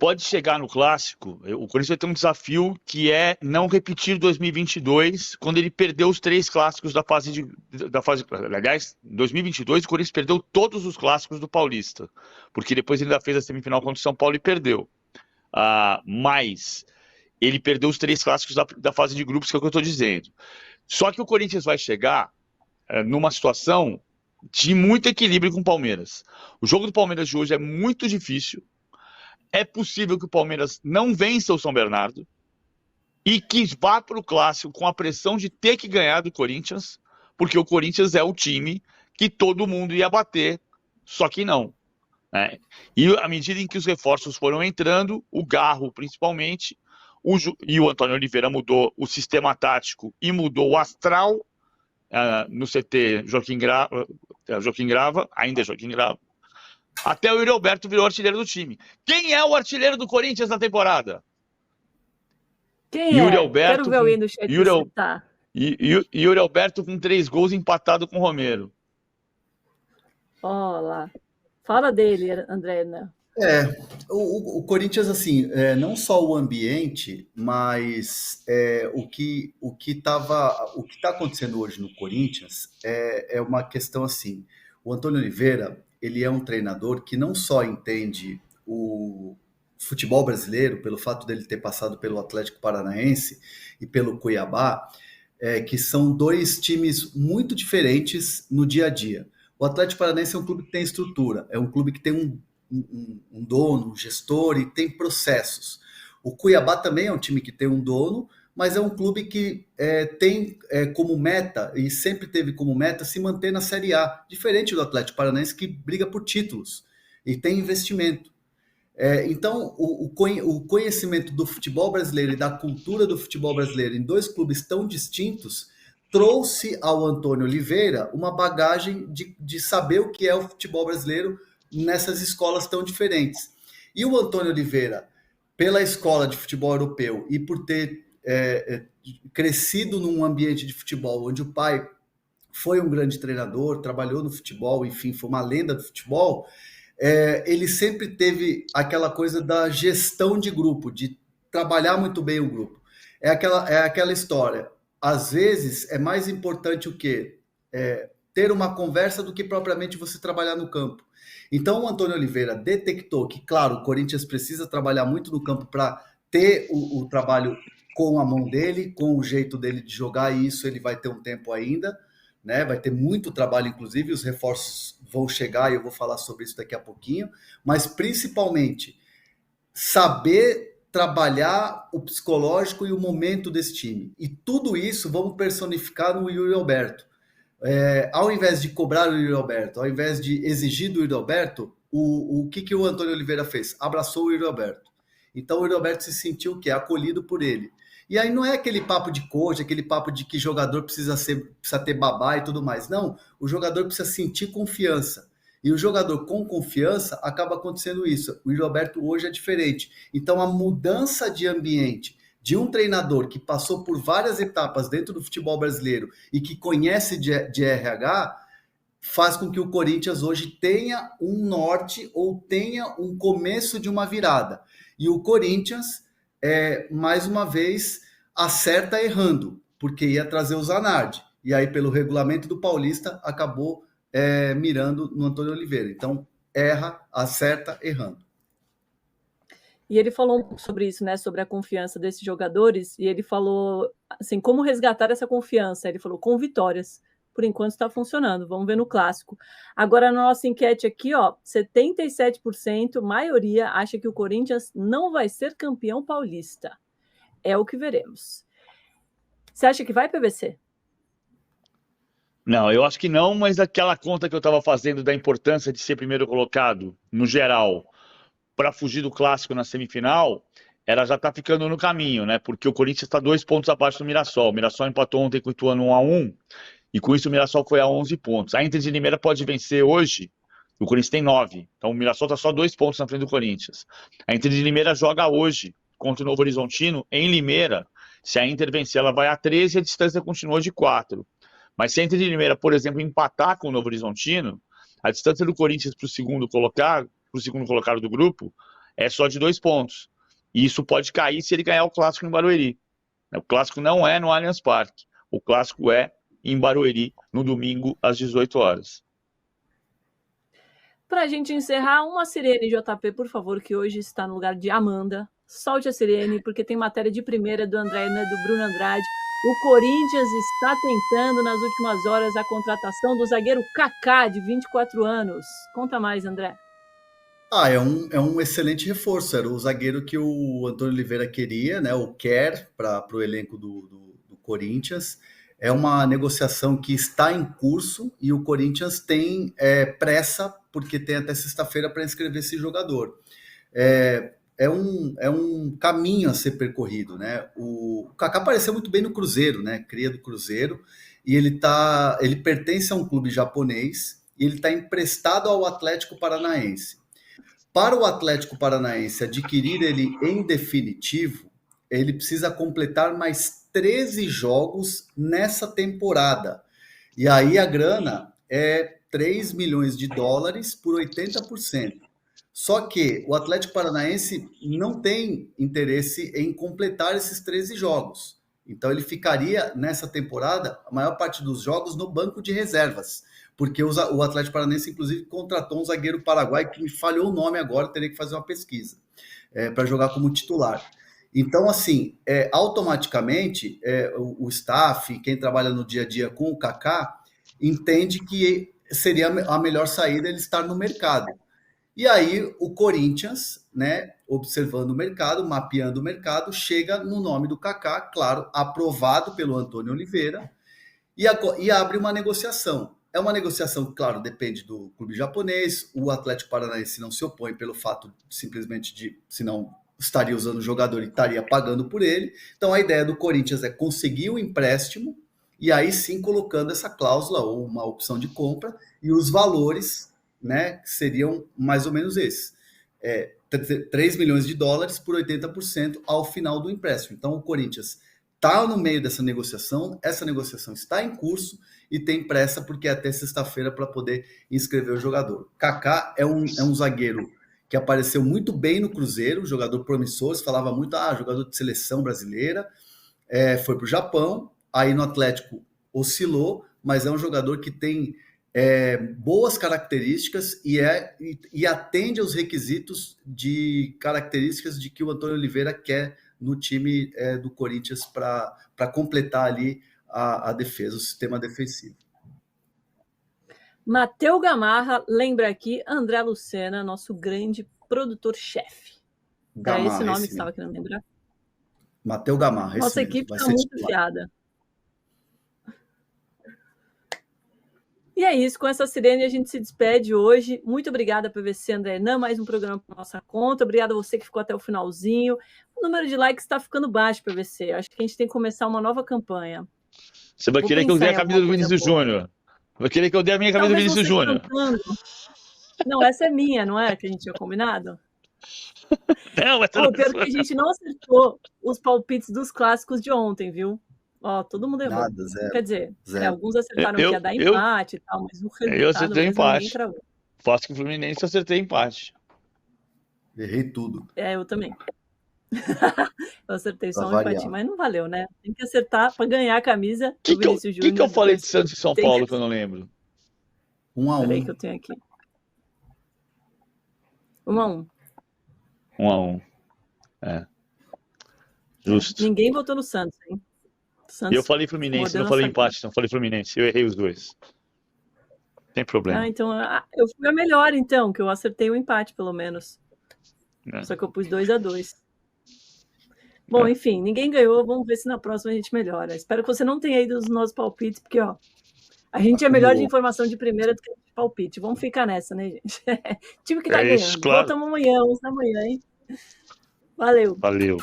pode chegar no Clássico, o Corinthians vai ter um desafio que é não repetir 2022, quando ele perdeu os 3 clássicos da fase. Aliás, em 2022 o Corinthians perdeu todos os clássicos do Paulista, porque depois ele ainda fez a semifinal contra o São Paulo e perdeu. Mas ele perdeu os 3 clássicos da fase de grupos, que é o que eu estou dizendo. Só que o Corinthians vai chegar numa situação de muito equilíbrio com o Palmeiras. O jogo do Palmeiras de hoje é muito difícil. É possível que o Palmeiras não vença o São Bernardo e que vá para o Clássico com a pressão de ter que ganhar do Corinthians, porque o Corinthians é o time que todo mundo ia bater, só que não. Né? E à medida em que os reforços foram entrando, o Garro principalmente, e o Antônio Oliveira mudou o sistema tático e mudou o astral no CT Joaquim Grava, ainda é Joaquim Grava, até o Yuri Alberto virou artilheiro do time. Quem é o artilheiro do Corinthians na temporada? Quem Yuri é? Alberto. Quero ver alguém do chat citar. Yuri Alberto com 3 gols empatado com o Romero. Olá. Fala dele, André. Né? O Corinthians, assim, não só o ambiente, mas o que está acontecendo hoje no Corinthians é uma questão assim. O Antônio Oliveira, ele é um treinador que não só entende o futebol brasileiro, pelo fato dele ter passado pelo Atlético Paranaense e pelo Cuiabá, que são 2 times muito diferentes no dia a dia. O Atlético Paranaense é um clube que tem estrutura, é um clube que tem um dono, um gestor e tem processos. O Cuiabá também é um time que tem um dono, mas é um clube que tem como meta, e sempre teve como meta, se manter na Série A, diferente do Atlético Paranaense, que briga por títulos e tem investimento. Então, o conhecimento do futebol brasileiro e da cultura do futebol brasileiro em 2 clubes tão distintos trouxe ao Antônio Oliveira uma bagagem de saber o que é o futebol brasileiro nessas escolas tão diferentes. E o Antônio Oliveira, pela escola de futebol europeu e por ter crescido num ambiente de futebol onde o pai foi um grande treinador, trabalhou no futebol, enfim, foi uma lenda do futebol, ele sempre teve aquela coisa da gestão de grupo, de trabalhar muito bem o grupo. É aquela história. Às vezes, é mais importante o quê? Ter uma conversa do que propriamente você trabalhar no campo. Então, o Antônio Oliveira detectou que, claro, o Corinthians precisa trabalhar muito no campo para ter o trabalho com a mão dele, com o jeito dele de jogar, e isso ele vai ter um tempo ainda, né? Vai ter muito trabalho, inclusive, os reforços vão chegar e eu vou falar sobre isso daqui a pouquinho, mas principalmente saber trabalhar o psicológico e o momento desse time. E tudo isso vamos personificar no Yuri Alberto. Ao invés de cobrar o Yuri Alberto, ao invés de exigir do Yuri Alberto, o que o Antônio Oliveira fez? Abraçou o Yuri Alberto. Então o Yuri Alberto se sentiu acolhido por ele. E aí não é aquele papo de coach, aquele papo de que jogador precisa ter babá e tudo mais. Não, o jogador precisa sentir confiança. E o jogador com confiança acaba acontecendo isso. O Yuri Alberto hoje é diferente. Então a mudança de ambiente de um treinador que passou por várias etapas dentro do futebol brasileiro e que conhece de RH, faz com que o Corinthians hoje tenha um norte ou tenha um começo de uma virada. E o Corinthians, mais uma vez, acerta errando, porque ia trazer o Zanardi. E aí, pelo regulamento do Paulista, acabou mirando no Antônio Oliveira. Então, erra, acerta errando. E ele falou um pouco sobre isso, né? Sobre a confiança desses jogadores. E ele falou, assim, como resgatar essa confiança. Ele falou, com vitórias. Por enquanto está funcionando. Vamos ver no Clássico. Agora, na nossa enquete aqui, 77%, maioria, acha que o Corinthians não vai ser campeão paulista. É o que veremos. Você acha que vai, PVC? Não, eu acho que não, mas aquela conta que eu estava fazendo da importância de ser primeiro colocado, no geral, para fugir do Clássico na semifinal, ela já está ficando no caminho, né? Porque o Corinthians está 2 pontos abaixo do Mirassol. O Mirassol empatou ontem com o Ituano 1-1, e com isso o Mirassol foi a 11 pontos. A Inter de Limeira pode vencer hoje, o Corinthians tem 9. Então o Mirassol está só 2 pontos na frente do Corinthians. A Inter de Limeira joga hoje contra o Novo Horizontino em Limeira. Se a Inter vencer, ela vai a 13 e a distância continua de 4. Mas se a Inter de Limeira, por exemplo, empatar com o Novo Horizontino, a distância do Corinthians para o segundo colocado do grupo é só de 2 pontos. E isso pode cair se ele ganhar o Clássico em Barueri. O Clássico não é no Allianz Parque. O Clássico é em Barueri, no domingo, às 18 horas. Para a gente encerrar, uma sirene, JP, por favor, que hoje está no lugar de Amanda. Solte a sirene, porque tem matéria de primeira do André, né, do Bruno Andrade. O Corinthians está tentando, nas últimas horas, a contratação do zagueiro Kaká, de 24 anos. Conta mais, André. É um excelente reforço. Era o zagueiro que o Antônio Oliveira queria, né? O quer para o elenco do Corinthians. É uma negociação que está em curso e o Corinthians tem pressa, porque tem até sexta-feira para inscrever esse jogador. É um caminho a ser percorrido, né? O Kaká apareceu muito bem no Cruzeiro, né? Cria do Cruzeiro, e ele pertence a um clube japonês e ele está emprestado ao Atlético Paranaense. Para o Atlético Paranaense adquirir ele em definitivo, ele precisa completar mais 13 jogos nessa temporada. E aí a grana é 3 milhões de dólares por 80%. Só que o Atlético Paranaense não tem interesse em completar esses 13 jogos. Então ele ficaria nessa temporada, a maior parte dos jogos, no banco de reservas. Porque o Atlético Paranaense, inclusive, contratou um zagueiro paraguaio que me falhou o nome agora, teria que fazer uma pesquisa para jogar como titular. Então, assim, automaticamente, o staff, quem trabalha no dia a dia com o Kaká, entende que seria a melhor saída ele estar no mercado. E aí o Corinthians, né, observando o mercado, mapeando o mercado, chega no nome do Kaká, claro, aprovado pelo Antônio Oliveira, e abre uma negociação. É uma negociação, claro, depende do clube japonês, o Atlético Paranaense não se opõe pelo fato simplesmente de, senão estaria usando o jogador e estaria pagando por ele. Então a ideia do Corinthians é conseguir o empréstimo e aí sim colocando essa cláusula ou uma opção de compra e os valores, né, seriam mais ou menos esses. 3 milhões de dólares por 80% ao final do empréstimo. Então o Corinthians está no meio dessa negociação, essa negociação está em curso e tem pressa porque é até sexta-feira para poder inscrever o jogador. Kaká é um zagueiro que apareceu muito bem no Cruzeiro, jogador promissor, se falava muito, jogador de seleção brasileira, foi para o Japão, aí no Atlético oscilou, mas é um jogador que tem boas características e atende aos requisitos de características de que o Antônio Oliveira quer no time do Corinthians para completar ali a defesa, o sistema defensivo. Matheus Gamarra, lembra aqui, André Lucena, nosso grande produtor-chefe. É esse nome que você estava querendo lembrar? Matheus Gamarra. Nossa equipe está muito fiada. E é isso, com essa sirene a gente se despede hoje. Muito obrigada, PVC André Hernan, mais um programa por nossa conta. Obrigada a você que ficou até o finalzinho. O número de likes está ficando baixo, PVC. Acho que a gente tem que começar uma nova campanha. Você vai querer que eu dê a camisa do Vinícius Júnior? Vai querer que eu dê a minha camisa do Vinícius Júnior? Não, essa é minha, não é? Que a gente tinha combinado? Não, pior que a gente não acertou os palpites dos clássicos de ontem, viu? Todo mundo errou. Nada, zero. Quer dizer, alguns acertaram que ia dar empate e tal, mas o resultado eu acertei empate. Faço que o Fluminense acertei empate. Errei tudo. Eu também. Eu acertei só um empate, mas não valeu, né? Tem que acertar para ganhar a camisa do Vinícius Júnior. O que eu falei de Santos e São Paulo que eu não lembro? 1-1. Peraí que eu tenho aqui. 1-1. 1-1. Justo. Ninguém votou no Santos, hein? E eu falei Fluminense, não falei empate, não falei Fluminense. Eu errei os dois. Não tem problema. Então eu fui a melhor, então, que eu acertei o empate, pelo menos. Só que eu pus 2-2. Bom, enfim, ninguém ganhou. Vamos ver se na próxima a gente melhora. Espero que você não tenha ido nos nossos palpites, porque, a gente é melhor de informação de primeira do que de palpite. Vamos ficar nessa, né, gente? Time que tá ganhando. Claro. Voltamos amanhã, 11 da manhã, hein? Valeu. Valeu.